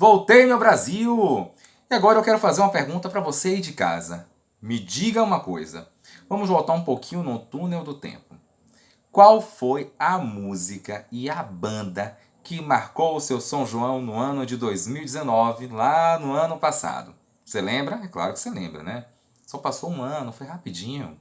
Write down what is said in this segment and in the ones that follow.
Voltei, meu Brasil! E agora eu quero fazer uma pergunta para você aí de casa. Me diga uma coisa. Vamos voltar um pouquinho no túnel do tempo. Qual foi a música e a banda que marcou o seu São João no ano de 2019, lá no ano passado? Você lembra? É claro que você lembra, né? Só passou um ano, foi rapidinho.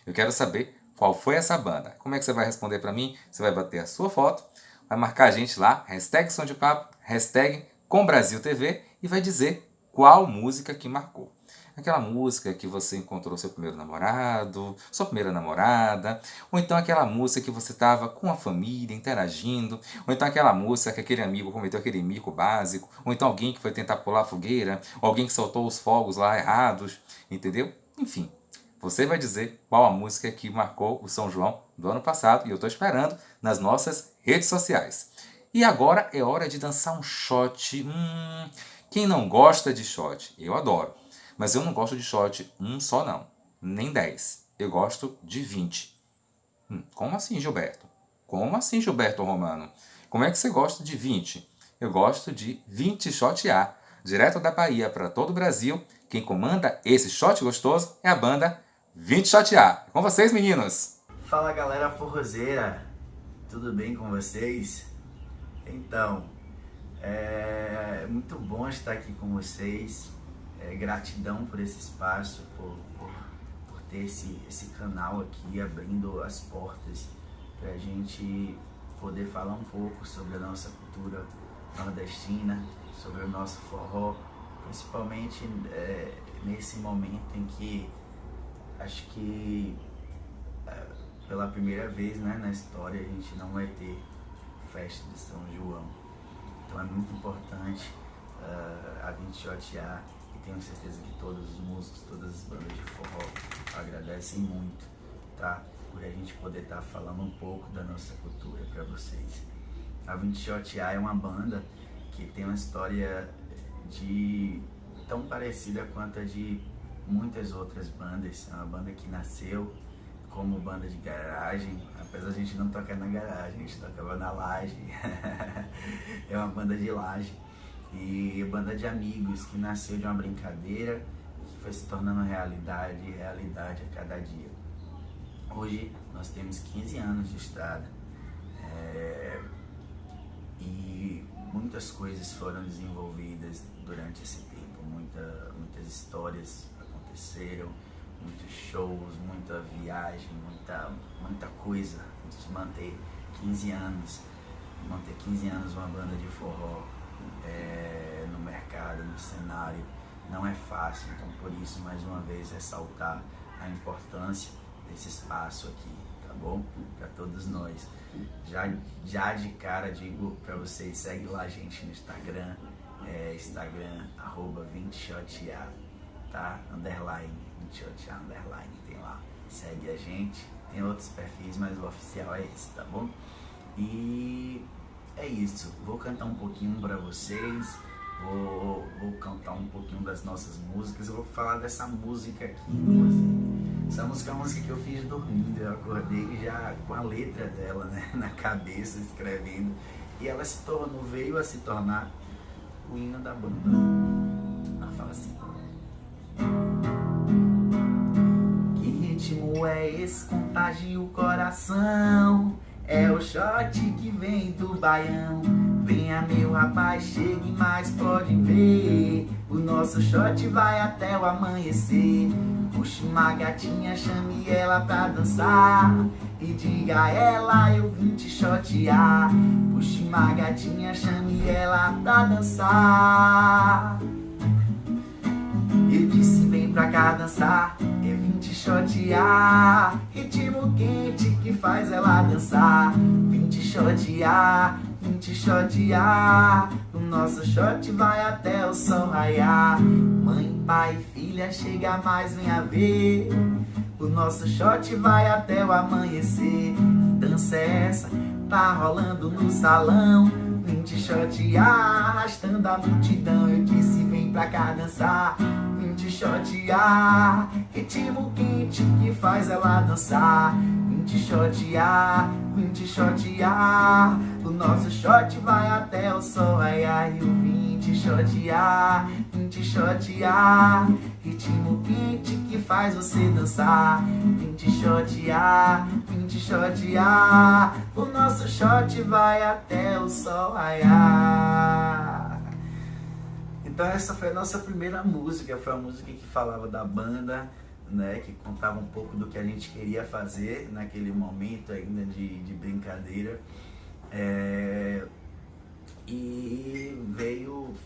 Eu quero saber qual foi essa banda. Como é que você vai responder para mim? Você vai bater a sua foto, vai marcar a gente lá, hashtag Som de Papo, hashtag ComBrasilTV e vai dizer qual música que marcou. Aquela música que você encontrou seu primeiro namorado, sua primeira namorada, ou então aquela música que você estava com a família interagindo, ou então aquela música que aquele amigo cometeu aquele mico básico, ou então alguém que foi tentar pular a fogueira, ou alguém que soltou os fogos lá errados, entendeu? Enfim, você vai dizer qual a música que marcou o São João do ano passado e eu estou esperando nas nossas redes sociais. E agora é hora de dançar um shot. Quem não gosta de shot? Eu adoro. Mas eu não gosto de shot um só não, nem 10. Eu gosto de 20. Como assim, Gilberto? Como assim, Gilberto Romano? Como é que você gosta de 20? Eu gosto de 20 shot A. Direto da Bahia para todo o Brasil. Quem comanda esse shot gostoso é a banda 20 Shot A. É com vocês, meninos! Fala, galera forrozeira, tudo bem com vocês? Então, é muito bom estar aqui com vocês. Gratidão por esse espaço, por ter esse canal aqui abrindo as portas para a gente poder falar um pouco sobre a nossa cultura nordestina, sobre o nosso forró, principalmente nesse momento em que acho que pela primeira vez, né, na história a gente não vai ter festa de São João. Então é muito importante a 20 Shot A, e tenho certeza que todos os músicos, todas as bandas de forró agradecem muito, tá? Por a gente poder estar falando um pouco da nossa cultura para vocês. A 20 Shot A é uma banda que tem uma história tão parecida quanto a de muitas outras bandas. É uma banda que nasceu como banda de garagem, apesar de a gente não tocar na garagem, a gente tocava na laje. É uma banda de laje e banda de amigos que nasceu de uma brincadeira que foi se tornando realidade a cada dia. Hoje nós temos 15 anos de estrada e muitas coisas foram desenvolvidas durante esse tempo, muitas histórias aconteceram, muitos shows, muita viagem, muita coisa. Manter 15 anos uma banda de forró no mercado, no cenário, não é fácil. Então, por isso, mais uma vez, ressaltar a importância desse espaço aqui, tá bom? Para todos nós. Já de cara digo para vocês, segue lá a gente no Instagram, Instagram @20shoTA, tá? Underline, 20shoTA, underline, tem lá. Segue a gente, tem outros perfis, mas o oficial é esse, tá bom? E é isso, vou cantar um pouquinho para vocês, vou cantar um pouquinho das nossas músicas, eu vou falar dessa música aqui, essa música é uma música que eu fiz dormindo, eu acordei já com a letra dela, né, na cabeça, escrevendo, e ela veio a se tornar o hino da banda. Ela fala assim: que ritmo é esse, contagia o coração, é o shot que vem do baião. Venha meu rapaz, chegue mais, pode ver, o nosso shot vai até o amanhecer. Puxe uma gatinha, chame ela pra dançar e diga a ela, eu vim te shotear. Puxe uma gatinha, chame ela pra dançar. Eu disse vem pra cá dançar, é vim te shotear. Ritmo quente que faz ela dançar. Vim te shotear, vim te shotear. O nosso shot vai até o sol raiar. Mãe, pai, filha, chega mais, venha ver. O nosso shot vai até o amanhecer. Dança é essa, tá rolando no salão. Vim te shotear, arrastando a multidão. Eu disse vem pra cá dançar, vim te shotear. Ritmo quente que faz ela dançar. Vim vim te shotear, vim te shotear. O nosso shot vai até o sol raiar. Eu vim te shotear, vim te shotear. Ritmo quente que faz você dançar. Vim te shotear, vim te shotear. O nosso shot vai até o sol raiar. Então essa foi a nossa primeira música, foi a música que falava da banda, né, que contava um pouco do que a gente queria fazer naquele momento ainda de brincadeira. E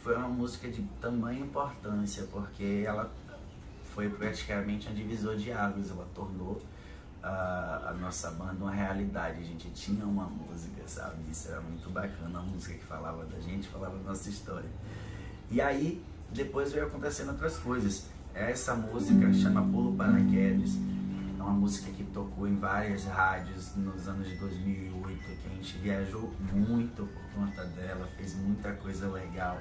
foi uma música de tamanha importância, porque ela foi praticamente um divisor de águas, ela tornou a nossa banda uma realidade. A gente tinha uma música, sabe? Isso era muito bacana, uma música que falava da gente, falava da nossa história. E aí, depois veio acontecendo outras coisas. Essa música chama Pulo Paraquedas, é uma música que tocou em várias rádios nos anos de 2008, que a gente viajou muito por conta dela, fez muita coisa legal.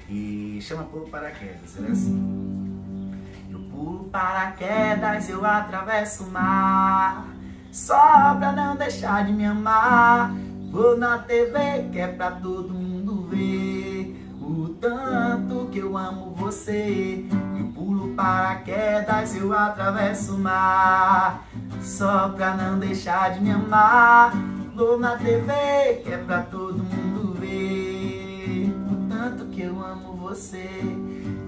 E chama Pulo Paraquedas, é assim. Eu pulo paraquedas, eu atravesso o mar, só pra não deixar de me amar. Vou na TV que é pra todo mundo ver o tanto que eu amo você. Eu pulo paraquedas, eu atravesso o mar, só pra não deixar de me amar. Vou na TV que é pra todo mundo ver o tanto que eu amo você.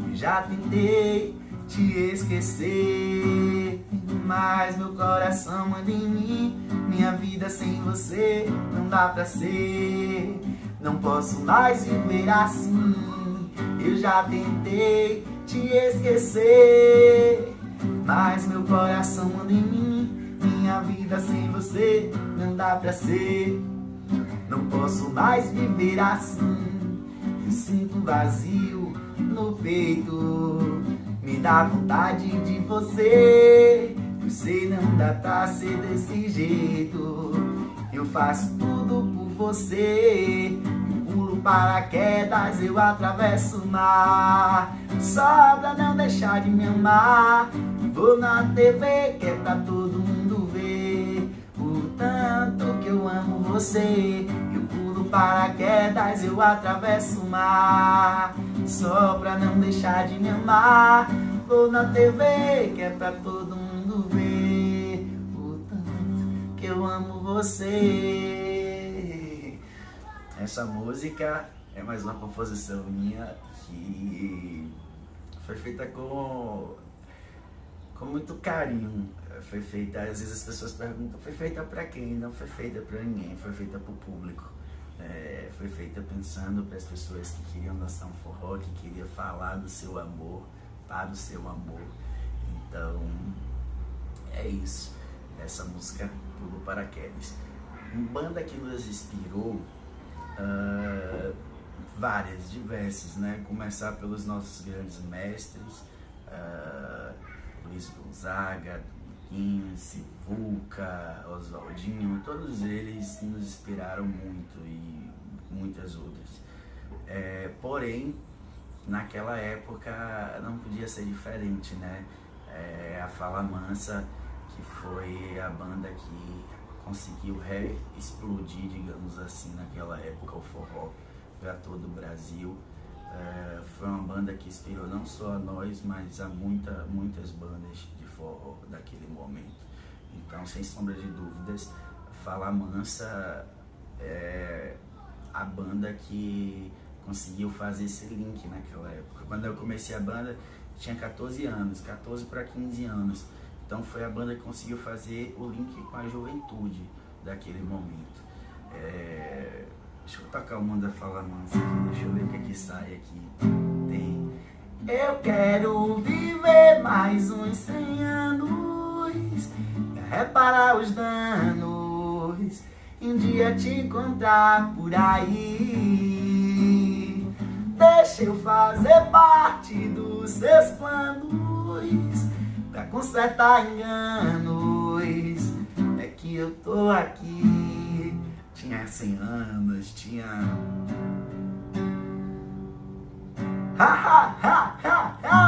Eu já tentei te esquecer, mas meu coração manda em mim. Minha vida sem você não dá pra ser. Não posso mais viver assim. Eu já tentei te esquecer, mas meu coração manda em mim. Minha vida sem você não dá pra ser. Não posso mais viver assim. Eu sinto um vazio no peito, me dá vontade de você. Eu sei não dá pra ser desse jeito. Eu faço tudo por você. Eu pulo paraquedas, eu atravesso o mar, só pra não deixar de me amar. Vou na TV que é pra todo mundo ver o tanto que eu amo você. Eu pulo paraquedas, eu atravesso o mar, só pra não deixar de me amar. Vou na TV que é pra todo mundo ver o tanto que eu amo você. Essa música é mais uma composição minha que foi feita com muito carinho. Foi feita, às vezes as pessoas perguntam, foi feita pra quem? Não foi feita pra ninguém, foi feita pro público. Foi feita pensando para as pessoas que queriam dançar um forró, que queriam falar do seu amor, para o seu amor. Então, é isso. Essa música Pulo Paraquedas. Uma banda que nos inspirou, várias, diversas, né? Começar pelos nossos grandes mestres, Luiz Gonzaga, Dominguinhos, Sivuca, Oswaldinho, todos eles nos inspiraram muito e muitas outras. Porém, naquela época não podia ser diferente, né? A Fala Mansa, que foi a banda que conseguiu explodir, digamos assim, naquela época o forró para todo o Brasil. Foi uma banda que inspirou não só a nós, mas a muitas bandas de forró daquele momento. Então, sem sombra de dúvidas, Fala Mansa é a banda que conseguiu fazer esse link naquela época. Quando eu comecei a banda, tinha 14 anos, 14 para 15 anos. Então foi a banda que conseguiu fazer o link com a juventude daquele momento. Deixa eu tocar uma da Fala Mansa aqui, deixa eu ver o que sai aqui. Tem: eu quero viver mais uns 100 anos, reparar os danos, um dia te encontrar por aí. Deixa eu fazer parte dos seus planos, pra consertar enganos. É que eu tô aqui. Tinha 100 anos, tinha...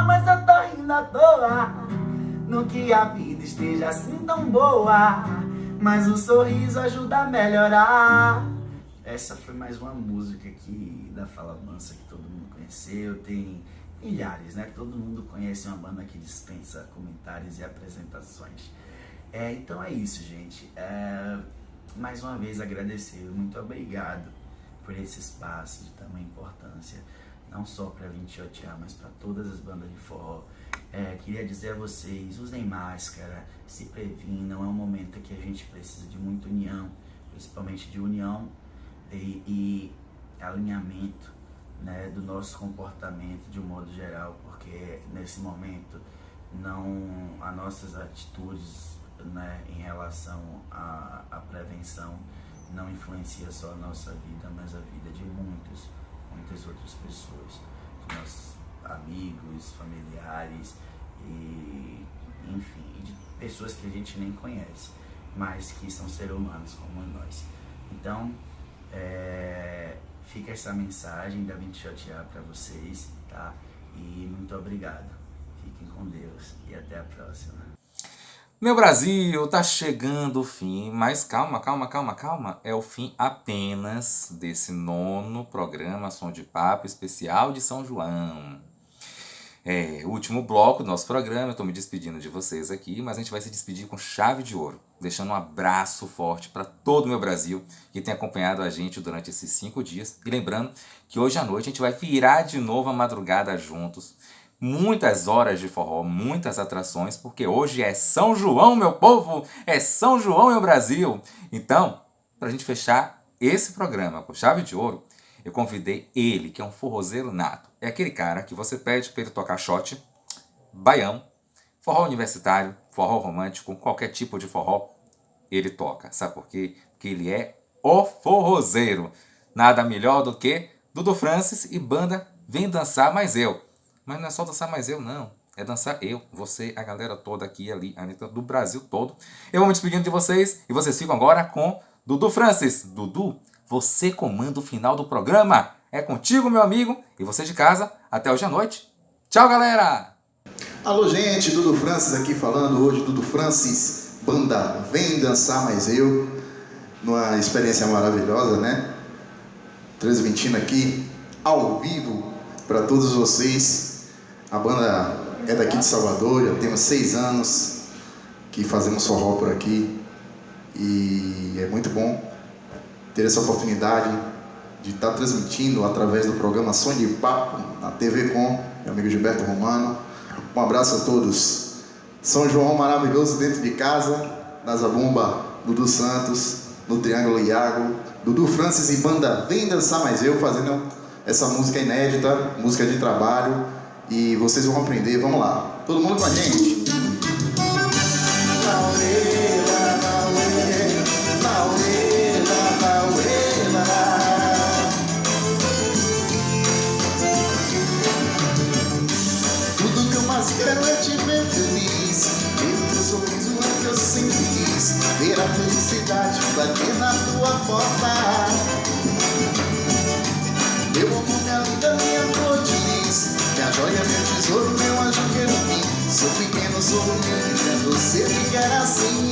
mas eu tô rindo à toa. Não que a vida esteja assim tão boa. mas o sorriso ajuda a melhorar. Essa foi mais uma música aqui da Fala Mansa que todo mundo conheceu. Tem milhares, né? Todo mundo conhece uma banda que dispensa comentários e apresentações. Então é isso, gente. Mais uma vez agradecer, muito obrigado por esse espaço de tamanha importância, não só para 28A, mas para todas as bandas de forró. Queria dizer a vocês, usem máscara, se previnam, é um momento que a gente precisa de muita união, principalmente de união e alinhamento, né, do nosso comportamento de um modo geral, porque nesse momento as nossas atitudes, né, em relação à prevenção não influencia só a nossa vida, mas a vida de muitas outras pessoas, de nossos amigos, familiares e enfim, de pessoas que a gente nem conhece, mas que são seres humanos como nós. Então, fica essa mensagem da 28A para vocês, tá? E muito obrigado. Fiquem com Deus e até a próxima. Meu Brasil, tá chegando o fim, mas calma. É o fim apenas desse 9º programa Som de Papo especial de São João. Último bloco do nosso programa, eu tô me despedindo de vocês aqui, mas a gente vai se despedir com chave de ouro, deixando um abraço forte para todo o meu Brasil que tem acompanhado a gente durante esses 5 dias. E lembrando que hoje à noite a gente vai virar de novo a madrugada juntos. Muitas horas de forró, muitas atrações, porque hoje é São João, meu povo! É São João, meu Brasil! Então, pra gente fechar esse programa com chave de ouro, eu convidei ele, que é um forrozeiro nato. É aquele cara que você pede para ele tocar shot, baião, forró universitário, forró romântico, qualquer tipo de forró, ele toca. Sabe por quê? Porque ele é o forrozeiro. Nada melhor do que Dudu Francis e banda Vem Dançar Mais Eu. Mas não é só dançar mais eu, não. É dançar eu, você, a galera toda aqui e ali, do Brasil todo. Eu vou me despedindo de vocês e vocês ficam agora com Dudu Francis. Dudu, você comanda o final do programa. É contigo, meu amigo. E você de casa, até hoje à noite. Tchau, galera! Alô, gente, Dudu Francis aqui falando hoje. Dudu Francis, banda Vem Dançar Mais Eu. Numa experiência maravilhosa, né? Transmitindo aqui, ao vivo, para todos vocês. A banda é daqui de Salvador, já temos 6 anos que fazemos forró por aqui e é muito bom ter essa oportunidade de estar transmitindo através do programa Som de Papo na TV Com, meu amigo Gilberto Romano. Um abraço a todos. São João maravilhoso dentro de casa, na Zabumba, Dudu Santos, no Triângulo Iago, Dudu Francis e banda Vem Dançar Mais Eu, fazendo essa música inédita, música de trabalho. E vocês vão aprender, vamos lá. Todo mundo com a gente. Tudo que eu mais quero é te ver feliz. Ver o teu sorriso é o que eu sempre quis. Ver a felicidade bater na tua porta. Eu amo minha vida, minha flor de lis. Minha joia, meu tesouro, meu anjo querubim. Sou pequeno, sou humilde, mas você me quer assim.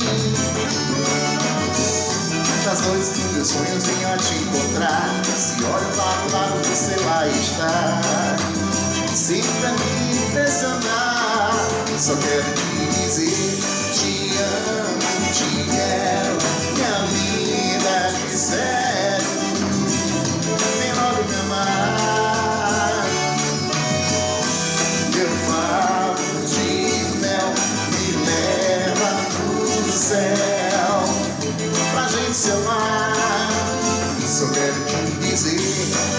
Nas noites dos meus sonhos venho a te encontrar. Se olho lá do lado você vai estar. Sempre a me impressionar. Só quero te dizer, te amo, te quero. Minha vida, de sério. Vem logo me amar. Eu falo de mel, me leva pro céu, pra gente se amar. Só quero te dizer,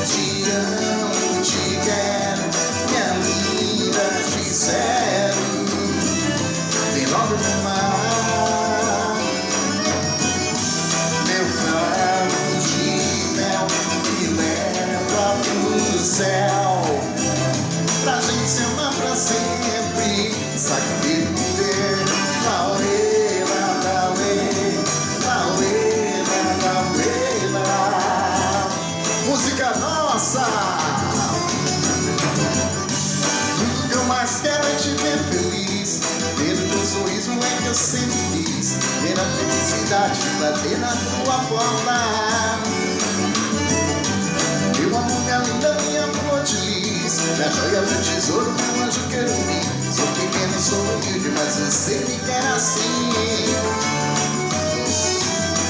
te amo, te quero, minha linda, te sério. Vem logo me amar. Meu falo de mel, me leva pro céu, pra gente se amar pra sempre. Sabe viver, lauê, lauê, lauê, lauê, lauê. Música nossa. Tudo que eu mais quero é te ver confortar. Meu amor, minha linda, minha flor de lis, minha joia, meu tesouro, meu anjo querubim. Sou pequeno, sou humilde, mas você me quer assim.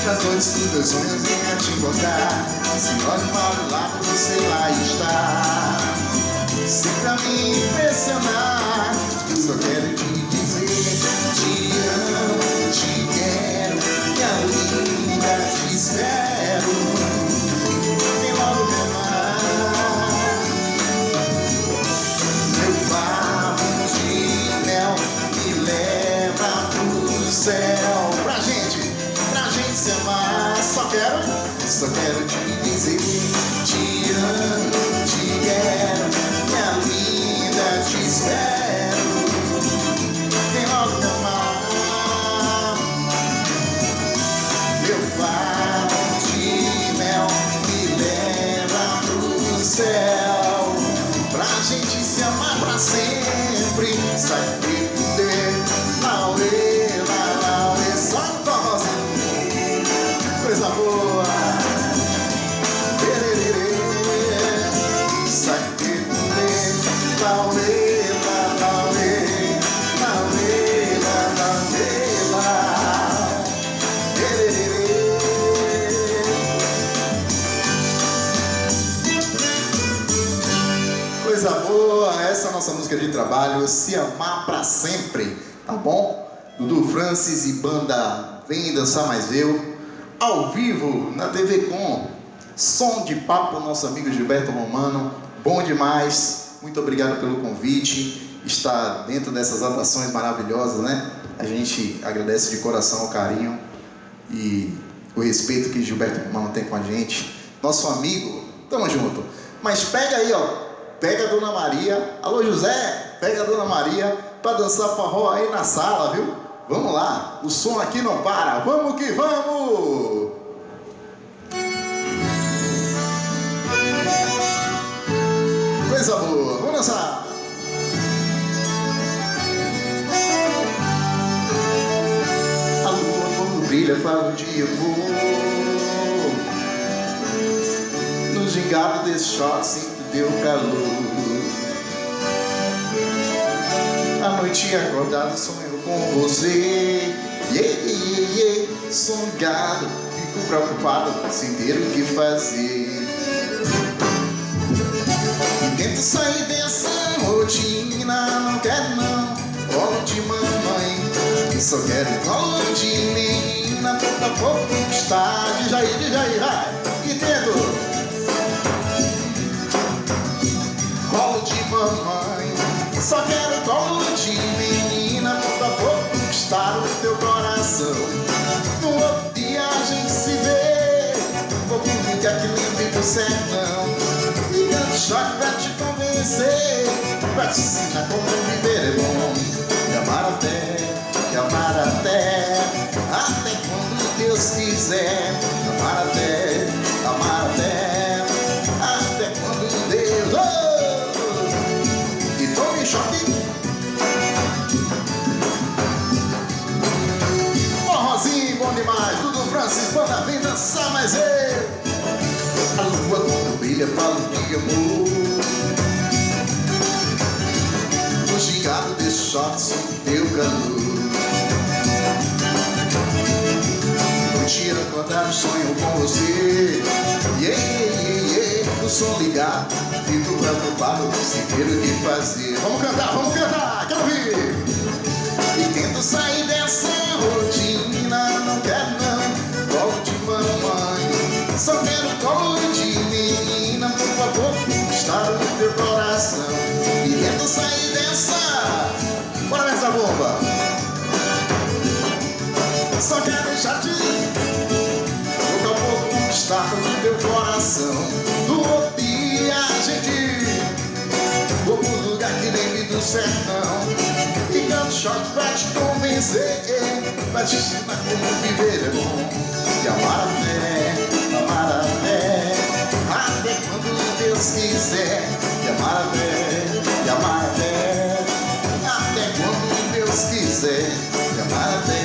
Nas noites dos meus sonhos venha te encontrar. Se olho para o lado, você lá está. Sempre a me impressionar. Eu só quero te dizer: te amo, te quero, minha linda, te espero. Vem logo me amar. Meu favo de mel me leva pro céu. Pra gente se amar. Só quero te dizer: te amo, te quero, minha linda, te espero. Vem logo me amar. Meu favo de mel me leva pro céu. Pra gente se amar pra sempre. Sai poder, lauê, lauê, só um forrozinho, coisa boa. Sai poder, lauê, lauê, lauê, lauê, coisa boa. Essa é a nossa música de trabalho, Se Amar Pra Sempre, tá bom? Dudu Francis e banda Vem Dançar Mais Eu, ao vivo na TV Com, som de papo, nosso amigo Gilberto Romano, bom demais, muito obrigado pelo convite, estar dentro dessas atrações maravilhosas, né? A gente agradece de coração o carinho e o respeito que Gilberto Romano tem com a gente, nosso amigo, tamo junto. Mas pega aí, ó, pega a Dona Maria, alô José, pega a Dona Maria pra dançar forró aí na sala, viu? Vamos lá, o som aqui não para, vamos que vamos! Coisa boa, vamos dançar! A lua quando brilha fala o dia amor. No gingado desse shot sinto teu calor. A noite acordado sonho com você. Sou ligado, fico preocupado, sem ter o que fazer. E tento sair dessa rotina, não quero não, colo de mamãe. Só quero colo de menina, pouco a pouco está de Jair, vai. E tento colo de mamãe. Só quero colo de menina, pouco a pouco conquistar o teu coração. No outro dia a gente se vê, vou comigo que lindo do sertão. E dando choque pra te convencer, pra te ensinar como viver é bom. E amar até quando Deus quiser. Amar até quando Deus... Oh! E tome choque. Forrozinho bom demais, Dudu Francis, banda Vem Dançar Mais Eu. A lua quando brilha fala de amor. No gingado desse short sinto teu calor. Noite acordado sonho com você. O som ligado, fico preocupado, sem ter o que fazer. Vamos cantar, quero ouvir. E tento sair dessa rotina, não quero não, colo de mamãe. Só quero colo de menina, por favor, conquistar o teu coração. E tento sair dessa... Bora nessa bomba! Só quero já te... Pouco a pouco conquistar o teu coração. No outro dia a gente... Vou pro lugar que vem do sertão. E canto shot pra te convencer, pra te ensinar como viver é bom. E amar até quando Deus quiser. E amar até quando Deus quiser. E amar até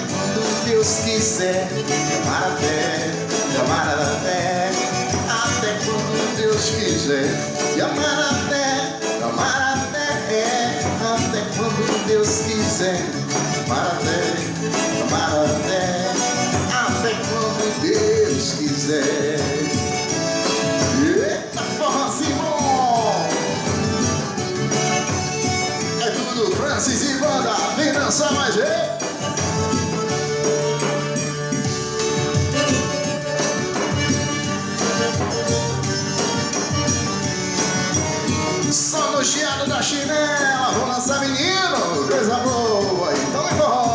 quando Deus Deus quiser. Me amar até quando Deus quiser. Me amar até quando Deus quiser. Me amar até quando Deus quiser. Eita, forrozinho bom! É tudo Francis e banda, vem dançar mais, hein? Só no chiado da chinela, vou lançar menino, coisa boa, então é forró.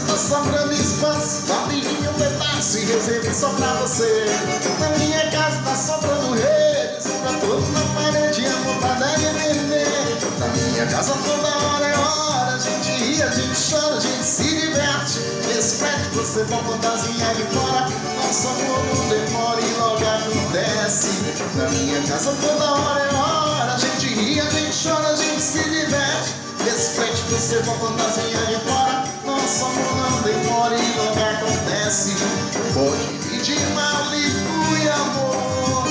Tá sobrando espaço, família, um pedaço e reserve só pra você. Na minha casa tá sobrando redes, pra todo na parede, amor pra dar e beber. Na minha casa toda hora é hora, a gente ri, a gente chora, a gente se diverte. Nesse prédio você vai fantasia de fora, nosso amor não demora e logo acontece. Na minha casa toda hora é hora, a gente ri, a gente chora, a gente se diverte. Nesse prédio você vai fantasia de fora, nosso amor não demora e logo acontece. Pode pedir maligno e amor,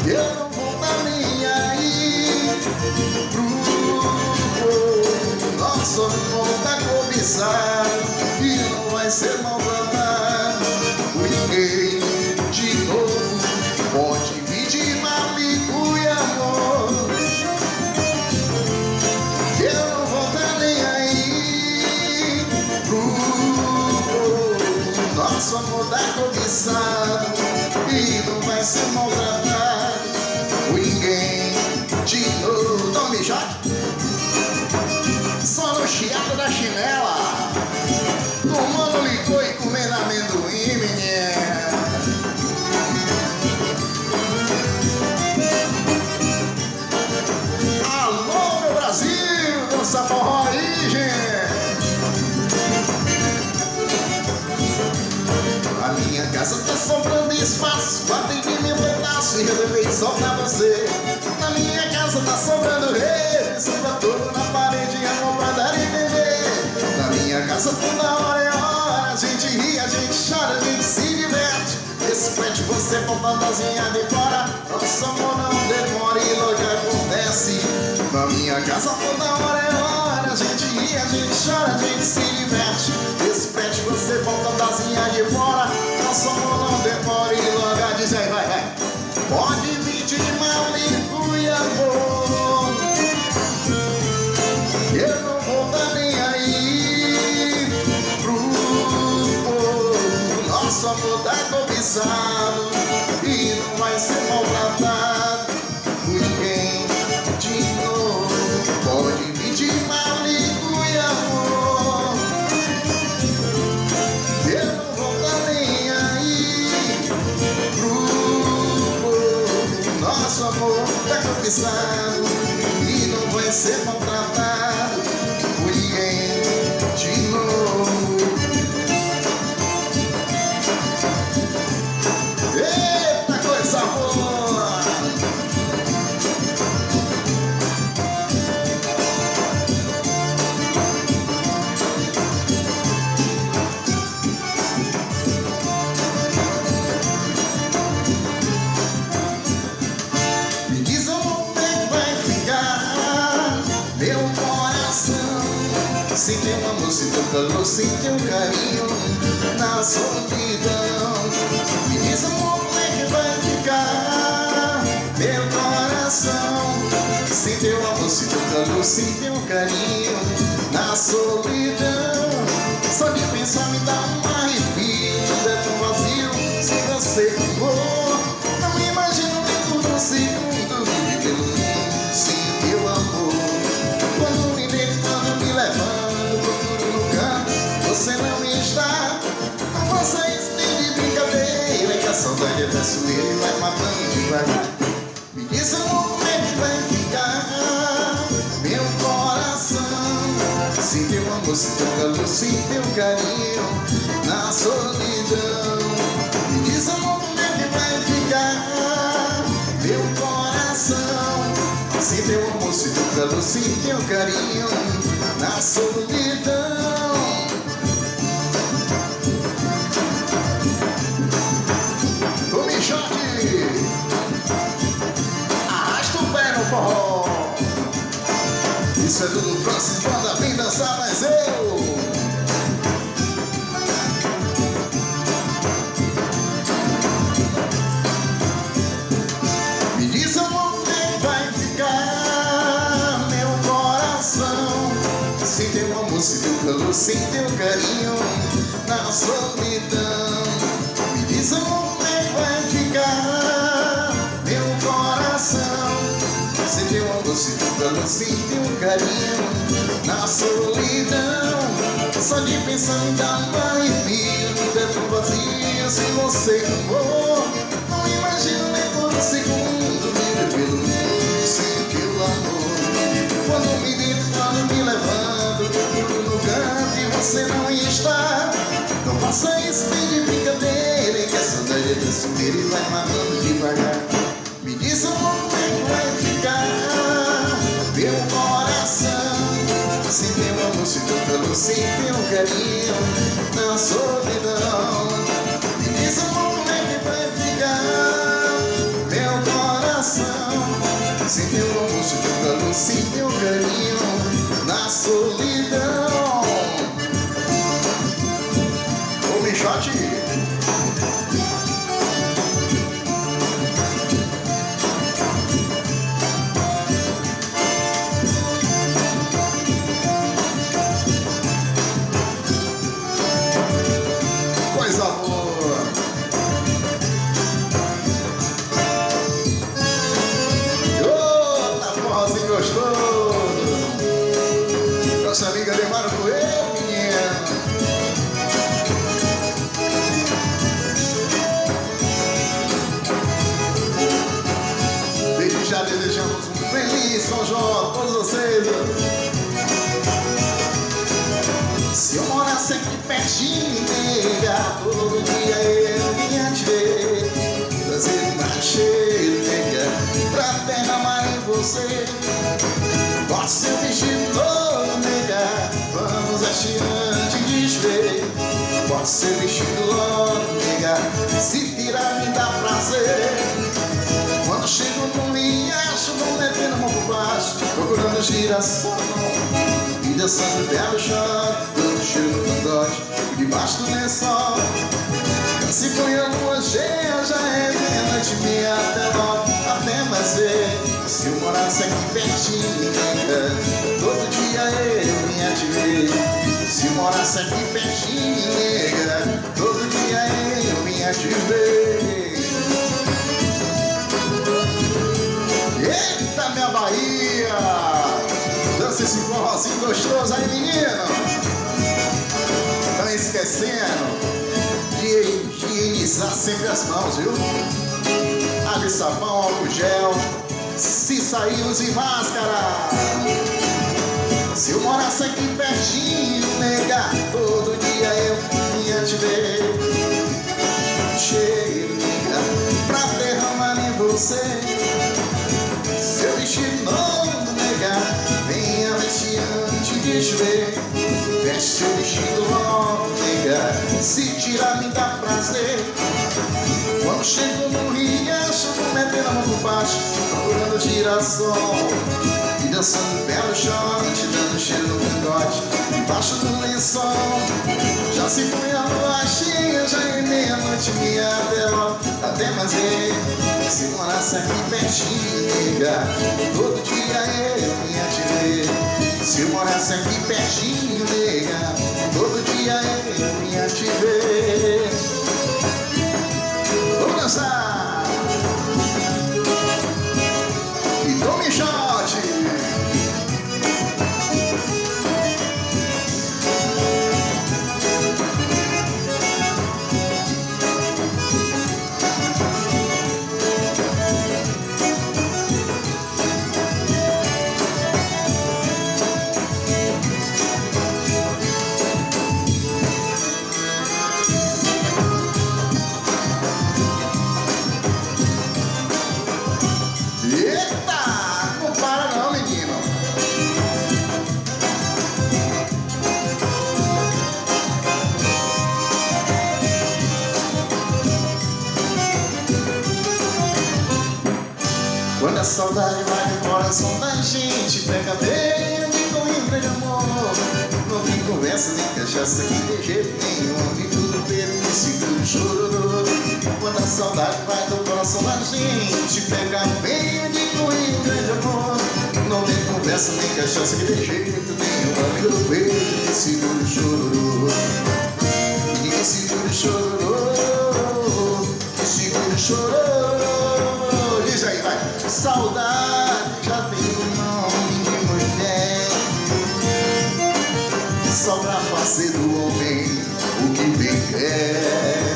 eu não vou dar nem aí pro nosso amor tá cobiçado e não vai ser maltratado por ninguém de novo. Pode pedir maligno e amor, nosso amor tá cobiçado e não vai ser maltratado por ninguém de novo. Tome Jorge, só no chiado da chinela, tomando licor e comendo amendoim, menina. Alô, meu Brasil, dança forró aí, gente. A minha casa tá sobrando espaço, guardei de meu pedaço e reservei só pra você. Na minha casa tá sobrando redes, pra todo na parede, amor pra dar e beber. Na minha casa toda hora é hora, a gente ri, a gente chora, a gente se diverte. Esse prédio você com fantasia de fora, nosso amor não demora e logo acontece. Na minha casa toda hora é hora, a gente ri, a gente chora, a gente se diverte. Esse prédio você com fantasia de fora, nosso amor não demora e logo diz aí, vai. Pode pedir maligno e amor, eu não vou dar nem aí pro povo. Nosso amor tá cobiçado e não vai ser maltratado por ninguém de novo. Pode pedir maligno e amor, eu não vou dar nem aí pro povo. Nosso amor tá cobiçado e não vai ser maltratado por ninguém de novo. Eita, coisa boa! Me diz onde é que vai ficar meu coração, sem teu amor, sem teu calor, sem teu carinho, na solidão. Me diz onde é que vai ficar meu coração, sem teu amor, sem teu calor, sem teu carinho, na solidão. Só de pensar me dá um arrepio, tudo é tão vazio se você for. Não imagino nem por um segundo viver pelo mundo sem teu amor. Quando me deito, quando me levanto, desço ele vai matando devagar. Me diz amor, como é que vai ficar meu coração sem teu amor, sem teu calor, sem teu carinho na solidão. Me diz amor, como é que vai ficar meu coração sem teu amor, sem teu calor, sem teu carinho na solidão. Arrasta o pé no forró. Isso é Dudu Francis, banda, vem dançar, mas eu. Me diz amor, como é que vai ficar meu coração sem teu amor, sem teu calor, sem teu carinho na solidão. Me diz amor, como é que vai ficar meu coração sem teu amor, sem teu calor, sem teu carinho na solidão. Só de pensar em dar um arrepio no teto vazio sem você, amor. Não imagino nem por um segundo viver pelo mundo sem teu amor. Quando me deito, quando me levanto, tudo no canto e você não está. Não faça isso nem de brincadeira, que a saudade é desse e vai matando devagar. Me diz amor, como é que vai ficar meu coração sem teu amor, sem teu calor, sem teu carinho na solidão. Me diz amor, como é que vai ficar meu coração sem teu amor, sem teu calor, sem teu carinho na solidão. Ô Michote, coisa boa. Ô, tá forrozinho gostoso. Nossa amiga Demara Coelho, menina. Desde já desejamos um feliz São João a todos vocês. Se eu morasse aqui pertinho, nega, todo dia eu vinha te ver, trazer mais cheiro, nega, pra derramar em você. Bota seu vestido novo, nega, vamos vestir antes de desver. Bota seu vestido logo, nega, se tirar me dá prazer. Quando chego no riacho, vou metendo a mão por baixo, procurando girassol e dançando belo chão, dando cheiro no cangote, debaixo do lençol. Se põe a lua cheia, já é meia-noite, meia até logo, até mais ver. Se eu morasse aqui pertinho, nega, todo dia eu vinha te ver. Se eu morasse aqui pertinho, nega, todo dia eu vinha te ver. Eita, minha Bahia! Dança esse forrozinho gostoso aí, menino! Não esquecendo de higienizar sempre as mãos, viu? Água e sabão, álcool gel, se sair use máscara. Se eu morasse aqui pertinho, nega, todo dia eu vinha te ver. Cheio, nega, pra derramar em você. Seu vestido novo, nega, venha vestir antes de chover. Veste seu vestido novo, nega, se tirar me dá prazer. Quando chego no riacho, vou metendo a mão por baixo, procurando girassol e dançando belo shot, dando cheiro no cangote, embaixo do lençol. Já se foi a lua cheia, já é meia-noite, meia até logo, até mais ver. Se morasse aqui pertinho, nega, todo dia eu vinha te ver. Se eu morasse aqui pertinho, nega, todo dia eu vinha te ver. Vamos dançar! E tome shot! saudade vai no coração da gente, pega bem onde com grande amor. Não tem conversa nem cachaça aqui de jeito nenhum, e tudo preto que segura o chororô. Quando a saudade vai no coração da gente, pega bem onde com grande amor. Não tem conversa nem cachaça aqui de jeito nenhum, amigo do peito que segura o chororô. E que segura o chororô, que segura o chororô. Diz aí, vai. Saudade já tem um nome de mulher, só pra fazer do homem o que bem quer.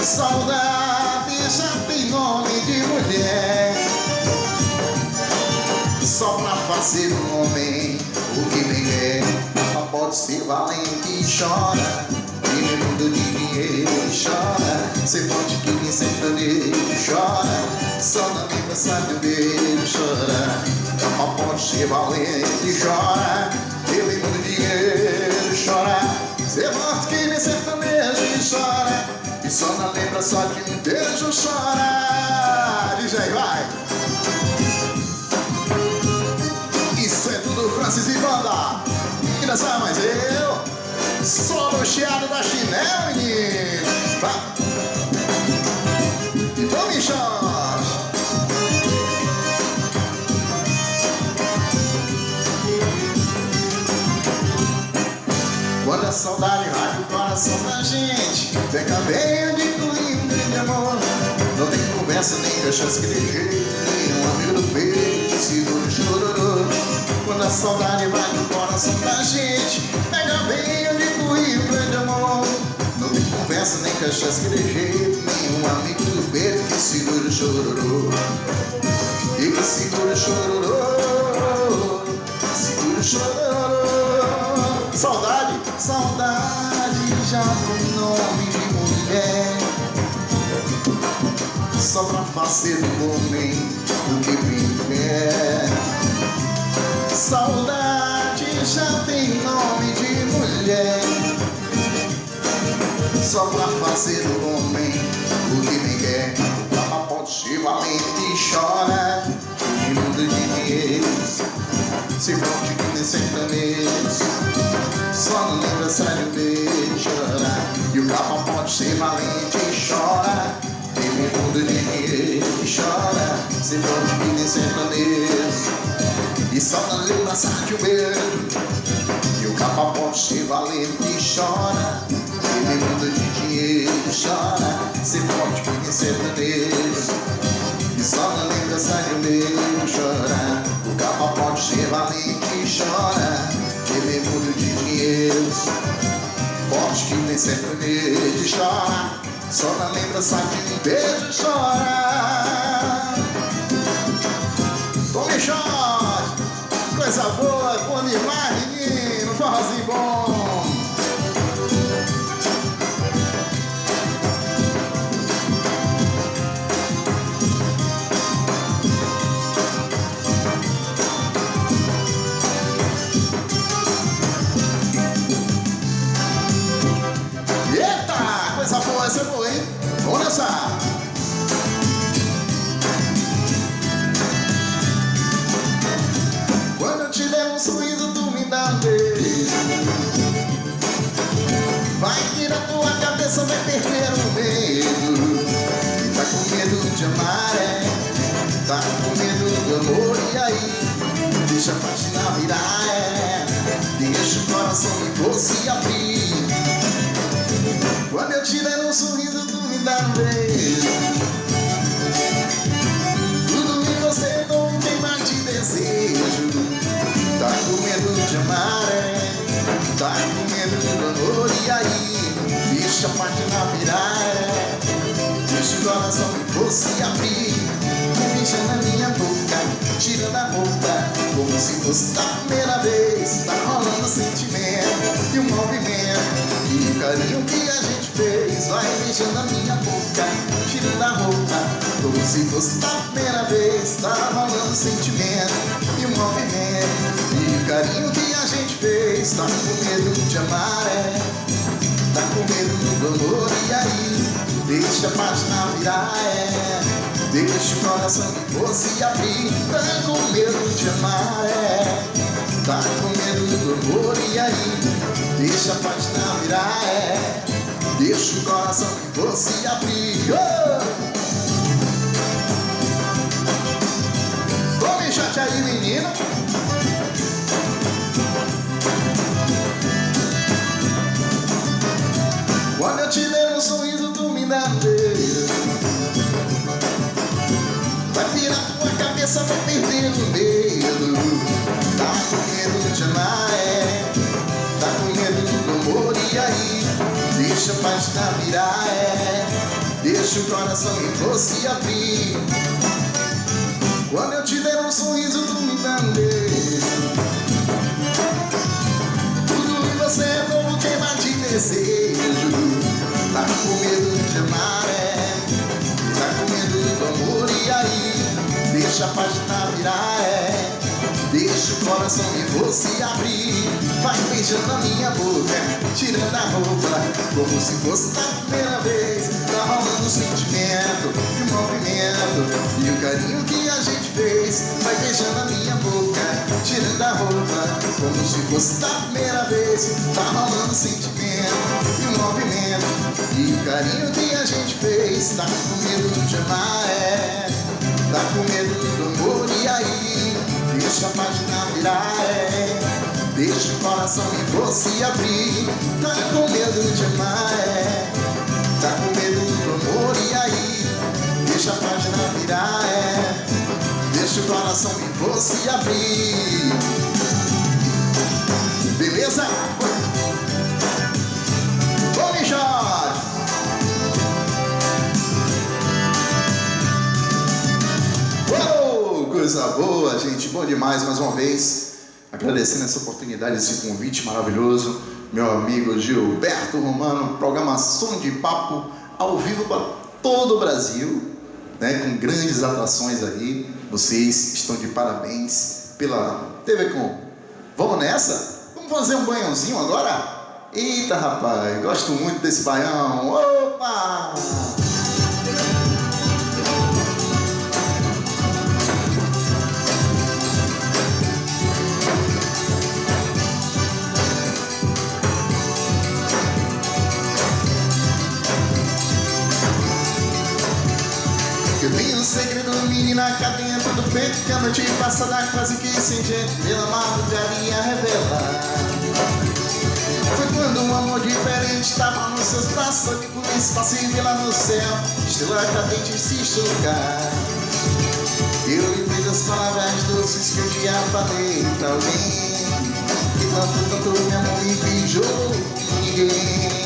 Saudade já tem nome de mulher, só pra fazer do homem o que bem quer. Ela pode ser valente e chora, e no mundo de dinheiro chora, ser forte que nem sertanejo chora, só na aniversário dele chora. Ela pode ser valente e chora, ele mundo de dinheiro chora, ser forte que nem sertanejo chora, e só na lembrança de um beijo chora. DJ, vai! Isso é tudo Francis e banda. E dançar mais eu sou o chiado da chinela, menino. Vai! Então me chama. Quando a saudade vai pro coração da gente, pega bem onde inclui um grande amor. Não tem conversa nem cachaça que de jeito nenhum, amigo do peito que segura o chororô. Quando a saudade vai pro coração da gente, pega bem onde inclui um grande amor. Não tem conversa nem cachaça que de jeito nenhum, amigo do peito que segura o chororô. E que segura o chororô, segura o chororô. Saudade, saudade já tem nome de mulher, só pra fazer do homem o que bem quer. Saudade já tem nome de mulher, só pra fazer do homem o que bem quer. Ela pode ser valente e chora, e mundo de dinheiro, se forte que nem sertanejo, só não lembra sério dele chorar. E o capa pode ser valente e chora, tem mundo de dinheiro e chora, se forte que nem sertanejo, e só não lembra de um beijo. E o capa pode ser valente e chora, tem mundo de dinheiro e chora, se forte que nem sertanejo, e só não lembra de um beijo chorar. O capa pode ser valente e chora, tem mundo de dinheiro, forte que nem sertanejo chora, só na lembrança de um beijo chora. Tome shot, coisa boa, bom demais, menino, forrozinho bom. Essa é boa, hein? Vamos dançar! Quando eu tiver um sorriso, tu me dá um beijo. Vai tirar tua cabeça, vai perder o medo. E tá com medo de amar, é? Tá com medo do amor, e aí? Deixa a página virar, é? Deixa o coração que fosse abrir. Quando eu te der um sorriso, tu me dá um beijo. Tudo em você não tem mais de desejo. Tá com medo de amar, é? Tá com medo do amor, e aí? Deixa a página virar, é? Deixa o coração que fosse abrir. Beijando na minha boca, tirando a roupa, como se fosse da primeira vez. Tá rolando sentimento e um movimento e o carinho que a gente fez. Vai beijando a minha boca, tirando a roupa, como se fosse da primeira vez. Tá rolando sentimento e um movimento e o carinho que a gente fez. Tá com medo de amar, é? Tá com medo do amor, e aí? Deixa a página virar, é? Deixa o coração que fosse abrir. Tá com medo de amar, tá com medo do amor, e aí? Deixa a página virar, deixa o coração que fosse abrir. Tome shot aí, menina. Quando eu te der um sorriso, tu me dá um beijo. Vai virar tua cabeça, vai perder o medo. Tá com medo de amar, tá com medo do amor, e aí? Deixa a página virar, deixa o coração em você abrir. Quando eu te der um sorriso, tu me dá um beijo. Tudo em você é novo, queima de desejo. Tá com medo de amar, tá com medo do amor, e aí? Deixa a página virar, deixa o coração em você abrir. Vai beijando a minha boca, tirando a roupa, como se fosse da primeira vez. Tá rolando o sentimento e o movimento e o carinho que a gente fez. Vai beijando a minha boca, tirando a roupa, como se fosse da primeira vez. Tá rolando o sentimento e o movimento e o carinho que a gente fez. Tá com medo de amar, tá com medo do amor, e aí? Deixa a página virar, deixa o coração em você abrir. Tá com medo de amar, tá com medo do amor, e aí? Deixa a página virar, deixa o coração em você abrir. Beleza? Tome shot! Coisa boa, gente, bom demais mais uma vez. Agradecendo essa oportunidade, esse convite maravilhoso. Meu amigo Gilberto Romano, programação de papo ao vivo para todo o Brasil, né, com grandes atrações aí. Vocês estão de parabéns pela TV Com. Vamos nessa? Vamos fazer um banhãozinho agora? Eita, rapaz, gosto muito desse banhão. Opa! Segredo, menina, cá dentro do peito, que a noite passada quase que sem jeito, pela madrugada revela. Foi quando um amor diferente tava nos seus braços, que por espaço e vi lá no céu, estrela cadente se chocar. Eu lembrei das palavras doces que eu dia falei pra alguém, que tanto meu amor me beijou ninguém.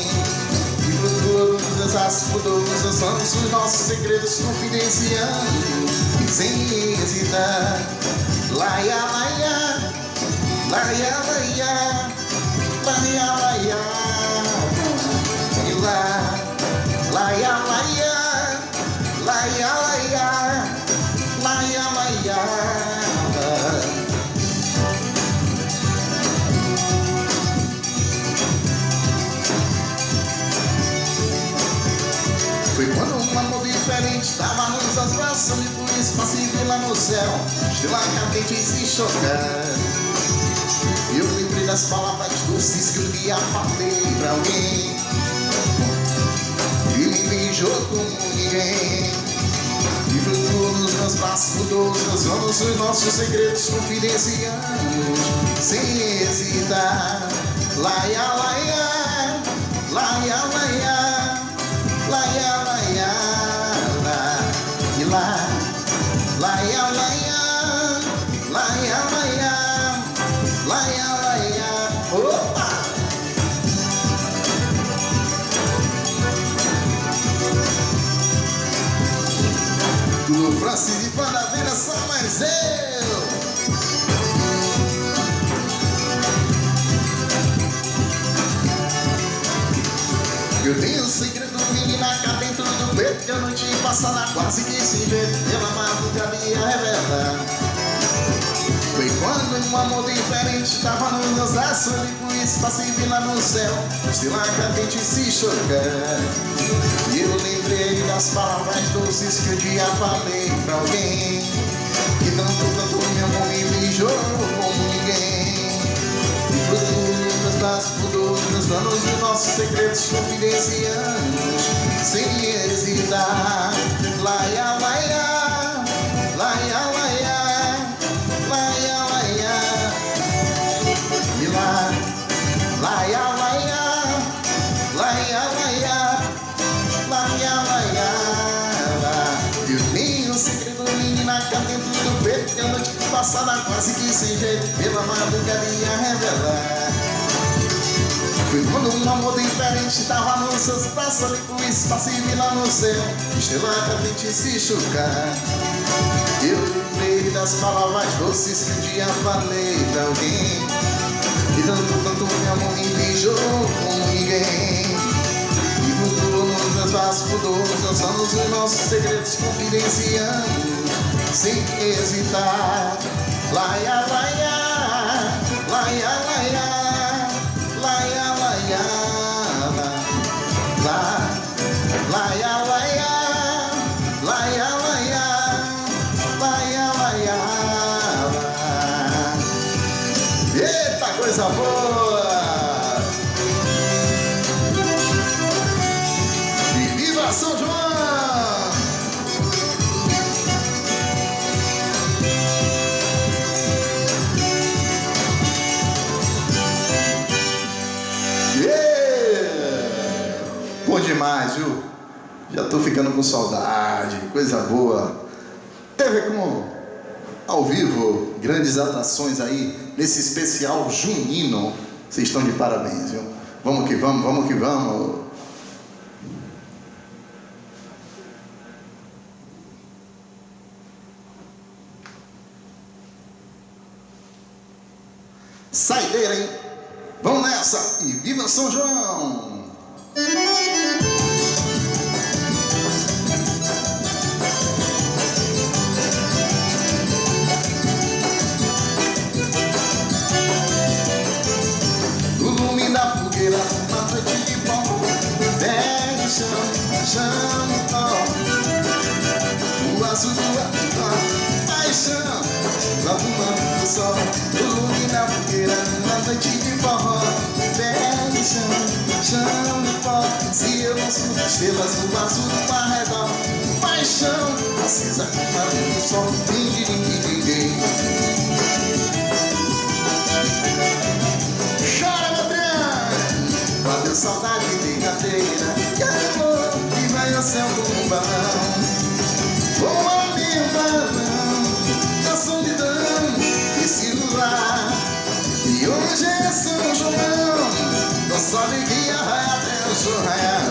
Mudou os seus sonhos, os nossos segredos confidenciando, sem hesitar. Laia, laia, laia, laia, laia, laia, e lá, laia, laia, laia, laia, laia, laia. Foi quando um amor diferente tava nos abraçando, e por isso passei lá no céu, estrela cadente se chocar. Eu lembrei das palavras doces que um dia falei pra alguém, e me beijou como ninguém. E flutuou nos meus braços, mudou os meus anos, os nossos segredos confidenciamos, sem hesitar. Laia, laia, laia, laia, laia, laia, la, e lá, laia, laia, laia, laia, laia, laia, opa! Do Francis e Pandaveira, só mais eu. Eu tenho um segredo, menina, cá dentro do peito, que a noite passada quase que se vê, pela madrugada revela. Foi quando um amor diferente tava nos meus braços, e por espaço e vi lá no céu estrela cadente se chocar. E eu lembrei das palavras doces que um dia falei pra alguém, que tanto me amou e beijou como ninguém. E fruto dos nossos pudores, nos danos dos nossos segredos confidenciamos, sem hesitar. Laia, laia, laia, laia, laia, laia. E lá, laia, laia, laia, laia, laia, laia. E o ninho segredo, menina, cá dentro do peito, que a noite passada quase que sem jeito, pela madrugada ia revelar. Foi quando um amor diferente tava nos seus braços, ali com o espaço e vi lá no céu estrela cadente se chocar. Eu lembrei das palavras doces que um dia falei pra alguém, e tanto me amou e beijou como ninguém. E mudou nos meus braços, mudou nos meus anos, os nossos segredos confidenciamos, sem hesitar. Laia, laia, laia, laia. Laia, laia, laia, laia, laia, laia, laia. Eita, coisa boa! E viva São João! Bom demais, viu? Já tô ficando com saudade, coisa boa. TV Com ao vivo, grandes atrações aí nesse especial junino. Vocês estão de parabéns, viu? Vamos que vamos, vamos que vamos. Saideira, hein? Vamos nessa e viva São João! No lume da fogueira, uma noite de pó, pega o chão, chama o pó. O azul do ar, paixão, lá fumando do sol. No lume da fogueira, uma noite de pó, pega o chão, chama o pó. Se eu não sou estrelas no azul do arredor, paixão, acesa fumando do sol. Ninguém. Bateu saudade de rateira, que amor que vai ao céu como um balão. Voa ali um balão da solidão, esse luar. E hoje é São João, nossa alegria vai até o churrasco.